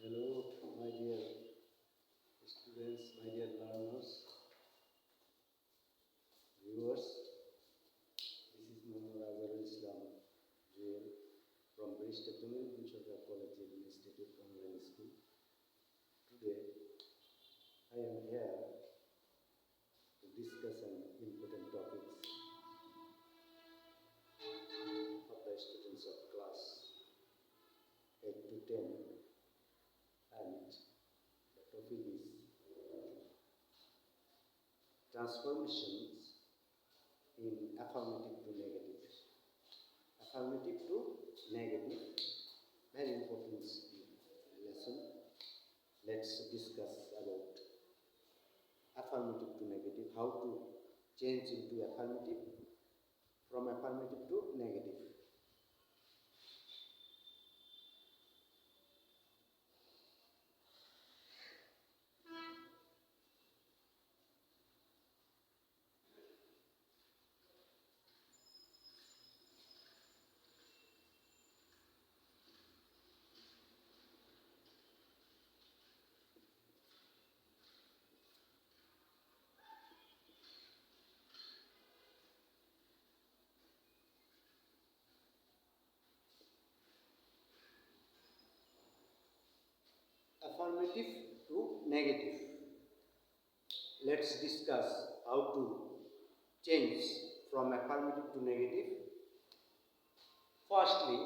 Hello, my dear students, my dear learners, viewers. This is Muhammad Azharul Islam Joel from Barista Tamil Bunchaka College Institute Online School. Today, I am here to discuss an important topics of the students of class 8 to 10, and the topic is transformations in affirmative to negative. Affirmative to negative, very important lesson. Let's discuss about affirmative to negative, how to change into affirmative, from affirmative to negative. Affirmative to negative. Let's discuss how to change from affirmative to negative. Firstly,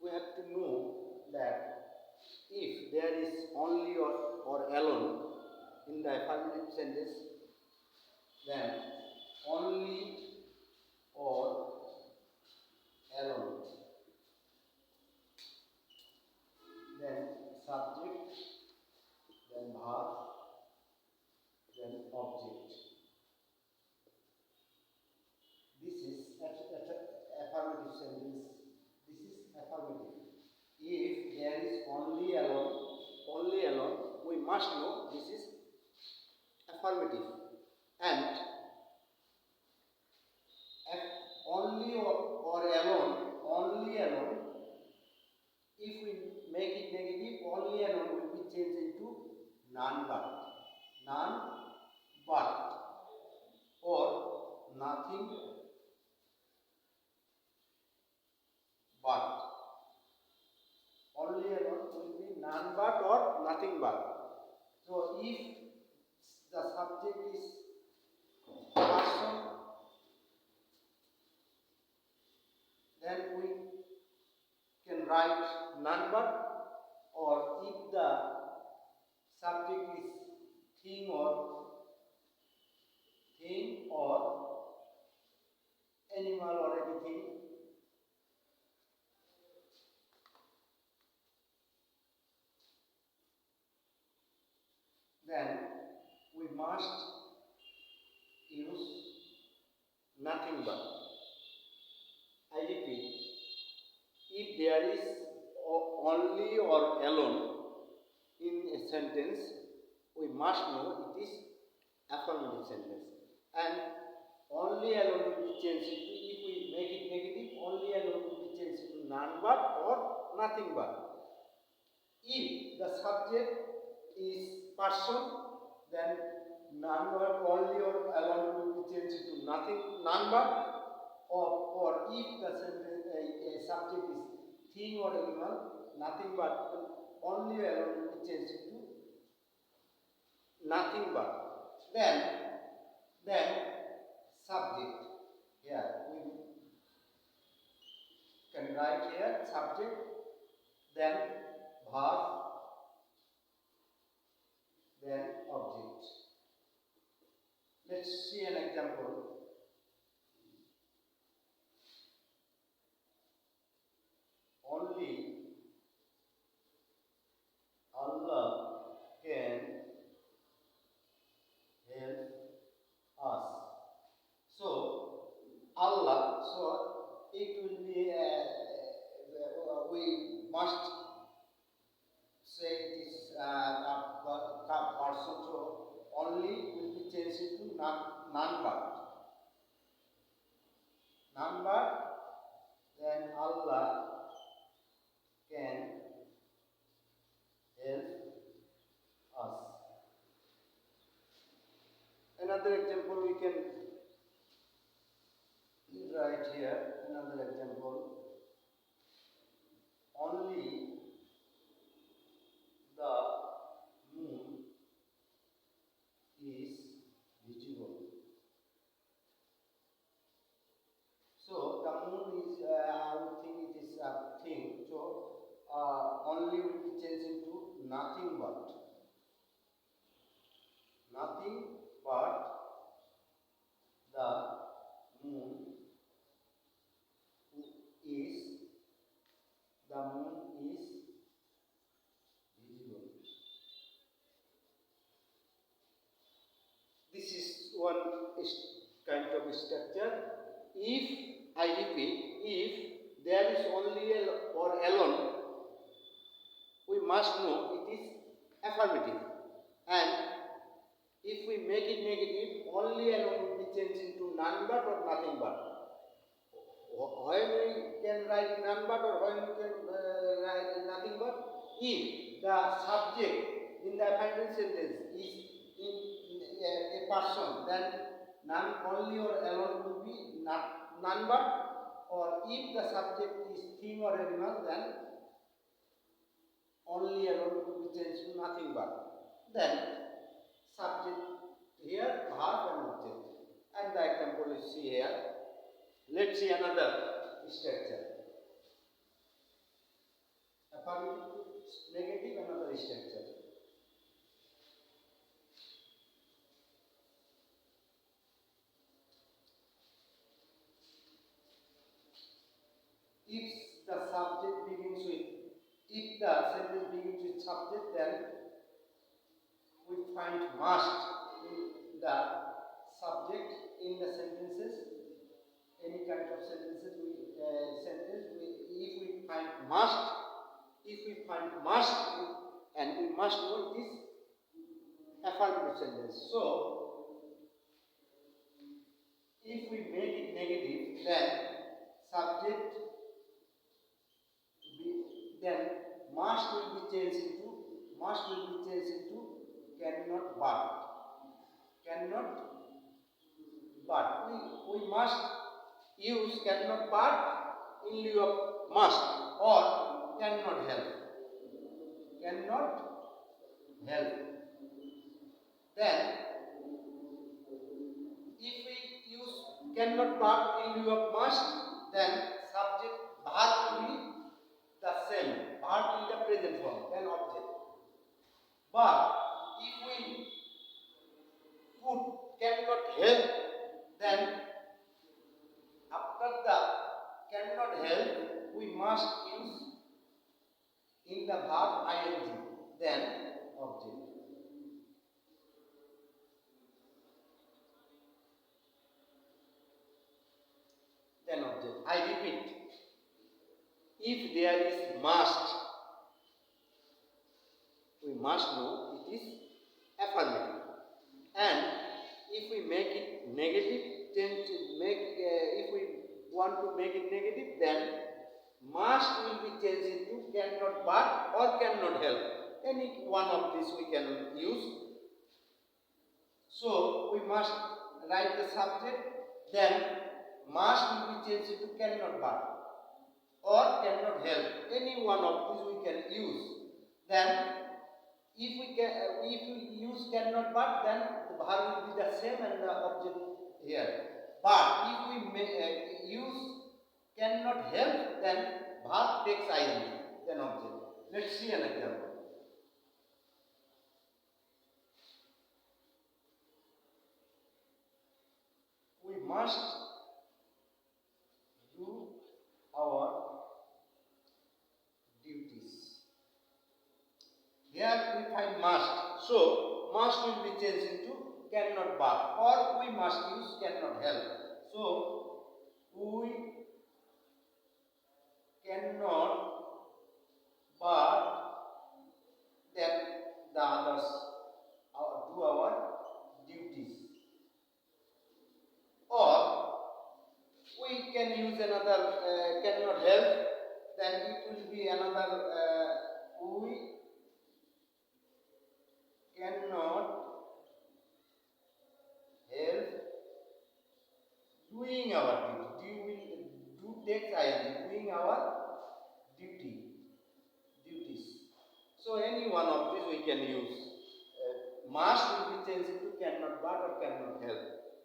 we have to know that if there is only or alone in the affirmative sentence, then only or alone, then subject, then verb, then object. This is affirmative sentence. This is affirmative. If there is only alone, we must know this is affirmative. And if only or alone, if we make it negative, only alone will be changed into none but, or nothing but. Only alone will be none but or nothing but. So if the subject is person, then we can write none but, or if the subject is thing or animal or anything, then we must use nothing but. I repeat, if there is only or alone in a sentence, we must know it is affirmative sentence. And only alone will be changed into, if we make it negative, only alone will be changed into none but or nothing but. If the subject is person, then none but, only or alone will be changed into none but. Or if the sentence, a subject is thing or animal, nothing but, only alone will be changed into nothing but. Then subject. Here we can write here subject, then verb, then object. Let's see an example. Only Allah can help us. So Allah, so it will be we must say it is a person, so only will be changed into none but, then Allah can another example. Only the moon is visible. So the moon is, I would think it is a thing. So only will be changed into nothing but the moon is the moon is visible. This is one kind of structure. If I repeat, if there is only or alone, we must know it is affirmative. And if we make it negative, only alone will be changed into none but or nothing but. When we can write none but or when we can write nothing but, if the subject in the affirmative sentence is a person, then none only or alone will be none but, or if the subject is thing or animal, then only alone will be changed to nothing but. Then subject here, verb and object. And the example is see here. Let's see another structure. Affirmative, negative, another structure. If the subject begins with, if the sentence begins with subject, then we find must in the subject in the sentences. Any kind of sentences if we find must, and we must know it is affirmative sentence. So if we make it negative, then subject then must will be changed into cannot but we must use cannot but in lieu of must, or cannot help. Then if we use cannot but in lieu of must, then subject verb will be the same, verb in the present form, then object. But if we put cannot help, then after the cannot help, we must use in the verb ing, then object. Then object. I repeat. If there is must, we must know it is affirmative. And if we make it negative, if we want to make it negative, then must will be changed into cannot but or cannot help. Any one of these we can use. So we must write the subject, then must will be changed into cannot but or cannot help. Any one of these we can use. Then if we use cannot but, then the verb will be the same and the object here. But if we use cannot help, then verb takes ing, then object. Let's see an example. We must do our duties. Here we find must. So must will be changed into cannot but, or we must use cannot help. So we cannot but, then the others do our duties. Or we can use another cannot help, then it will be another we cannot help doing our duty. Do takes ing, doing our duties. So any one of these we can use. Must will be changed into cannot but or cannot help.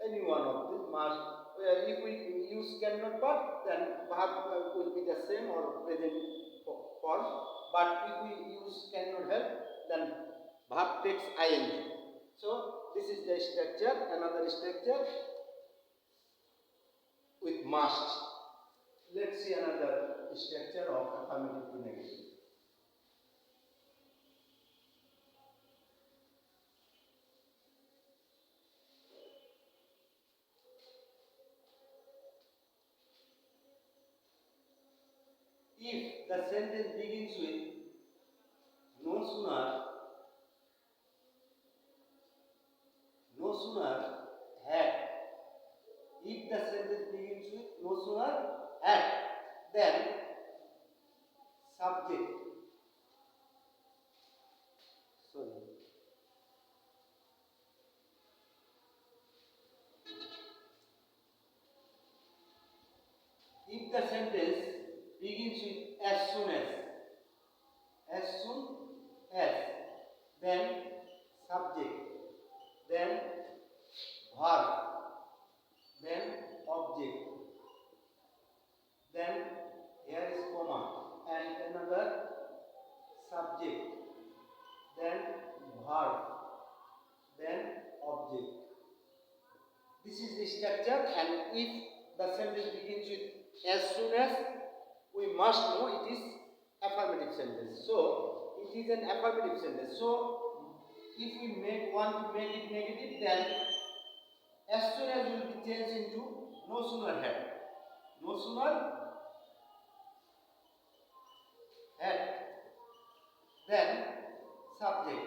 Any one of these must. If we use cannot but, then verb will be the same or present form. But if we use cannot help, then verb takes ing. So this is the structure. Another structure with must. Let's see another structure of affirmative to negative. If the sentence begins with no sooner, had, if the sentence begins with no sooner had, then subject, sorry, if the sentence begins with as soon as, then subject, then verb, then object, then here is comma and another subject, then verb, then object. This is the structure, and if the sentence begins with as soon as, we must know it is affirmative sentence. So it is an affirmative sentence. So if we want to make it negative, then as soon as will be changed into no sooner had. No sooner had. Then subject.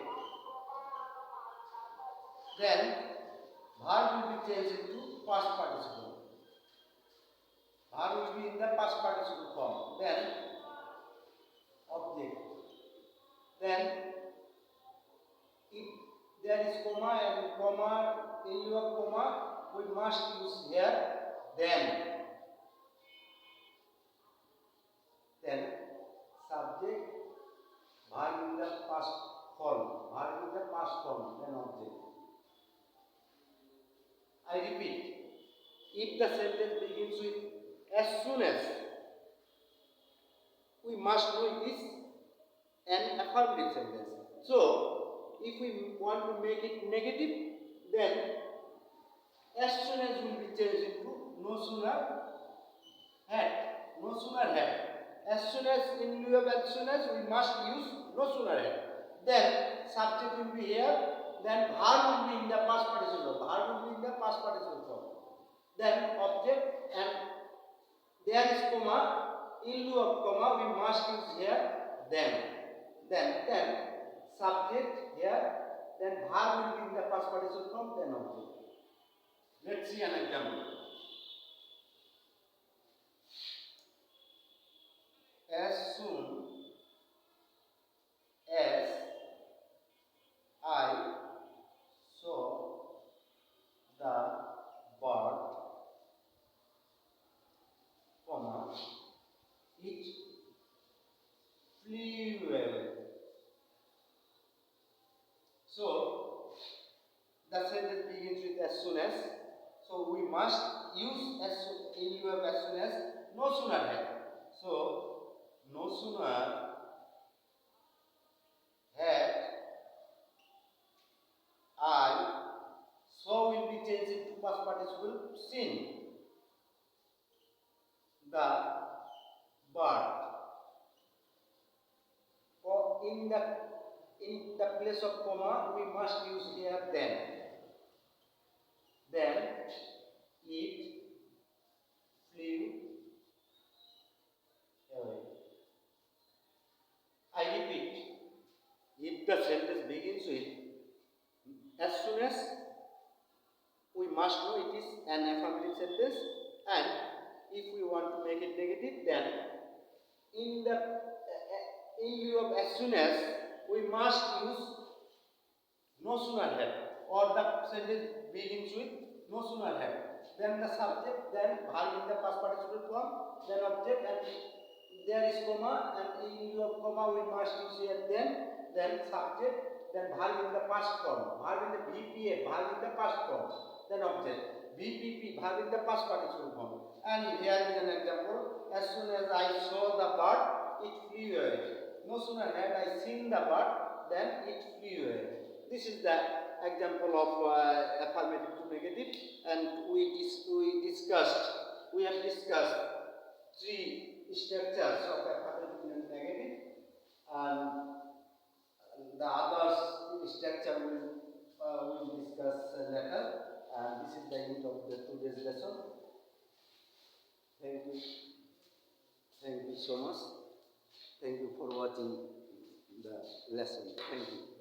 Then verb will be changed into past participle. Verb will be in the past participle form. Then object. Then if there is comma and comma, in lieu of comma, we must use here then. Then subject, verb in the past form. Verb in the past form, then object. I repeat, if the sentence begins with as soon as, we must know it is an affirmative sentence. So, if we want to make it negative, then as soon as will be changed into no sooner had. No sooner had. As soon as, in lieu of as soon as, we must use no sooner had. Then subject will be here. Then verb will be in the past participle. Verb will be in the past participle form. Then object, and there is comma. In lieu of comma, we must use here then. Then subject here. Then verb will be in the past participle form. Then object. Let's see an example. As soon as I saw the bird, comma, it flew away. So the sentence begins with as soon as. So we must use as in lieu of as soon as no sooner had. So no sooner had I, so will be changed into past participle seen the bird. Or in the place of comma, we must use here then. Then it flew away. I repeat, if the sentence begins with as soon as, we must know it is an affirmative sentence, and if we want to make it negative, then in lieu of as soon as, we must use no sooner had, or the sentence begins with no sooner had. Then the subject, then verb in the past participle form, then object, and there is comma, and in lieu of comma we must use here then subject, then verb in the past form, verb in the VPA, verb in the past form, then object, VPP, verb in the past participle form. And here is an example. As soon as I saw the bird, it flew away. No sooner had I seen the bird, then it flew away. This is the example of affirmative to negative, and we have discussed three structures of affirmative and negative, and the others structure will discuss later. And this is the end of the today's lesson. Thank you. Thank you so much. Thank you for watching the lesson. Thank you.